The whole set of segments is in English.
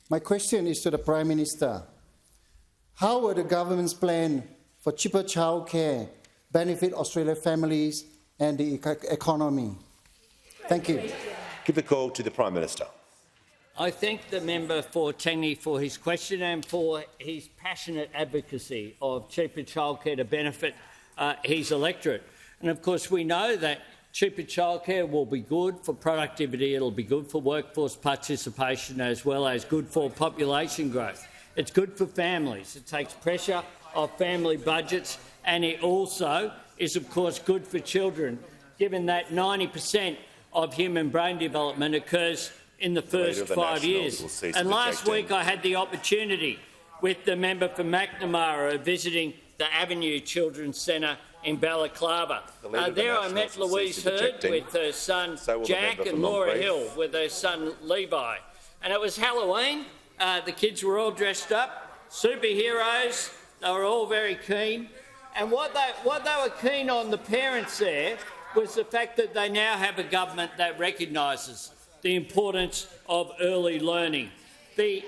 My question is to the Prime Minister. How will the government's plan for cheaper childcare benefit Australian families and the economy? Thank you. Give the call to the Prime Minister. I thank the member for Tangney for his question and for his passionate advocacy of cheaper childcare to benefit his electorate. And of course we know that cheaper childcare will be good for productivity, it'll be good for workforce participation as well as good for population growth. It's good for families, it takes pressure off family budgets, and it also is of course good for children, given that 90% of human brain development occurs in the first 5 years. And last week I had the opportunity with the member for McNamara visiting the Avenue Children's Centre in Balaclava. There I met Louise Hurd with her son Jack and Laura Hill with her son Levi. And it was Halloween. The kids were all dressed up, superheroes. They were all very keen. And what they were keen on, the parents there, was the fact that they now have a government that recognises the importance of early learning. The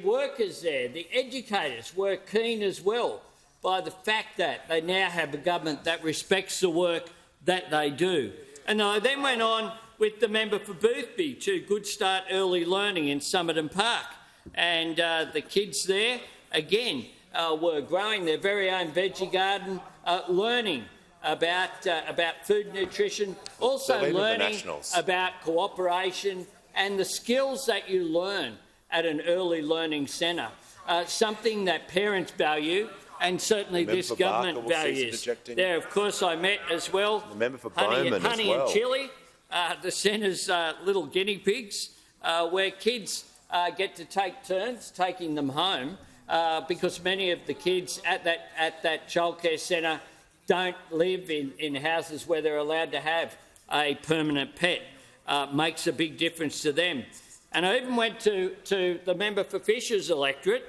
workers there, the educators, were keen as well by the fact that they now have a government that respects the work that they do. And I then went on with the member for Boothby to Good Start Early Learning in Somerton Park. And the kids there, again, were growing their very own veggie garden, learning about food nutrition, also learning about cooperation and the skills that you learn at an early learning centre, something that parents value and certainly this government values. There, of course, I met as well Honey and Chili, the centre's little guinea pigs, where kids get to take turns taking them home because many of the kids at that childcare centre don't live in houses where they're allowed to have a permanent pet. Makes a big difference to them. And I even went to the member for Fisher's electorate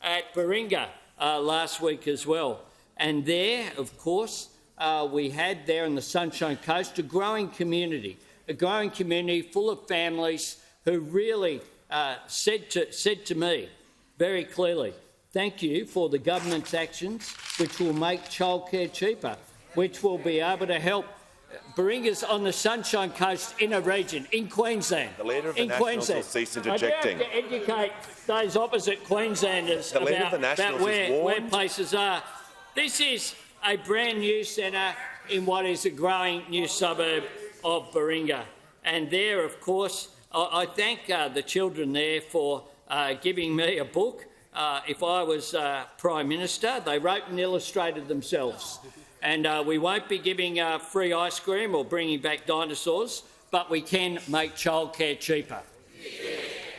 at Baringa last week as well. And there, of course, we had there on the Sunshine Coast a growing community full of families who really said to me very clearly, thank you for the government's actions which will make childcare cheaper, which will be able to help Baringa's on the Sunshine Coast in a region, in Queensland. The Leader of the Nationals will cease interjecting. I have to educate those opposite Queenslanders about where places are. This is a brand new centre in what is a growing new suburb of Baringa. And there, of course, I thank the children there for giving me a book. If I was Prime Minister, they wrote and illustrated themselves. And we won't be giving free ice cream or bringing back dinosaurs, but we can make childcare cheaper.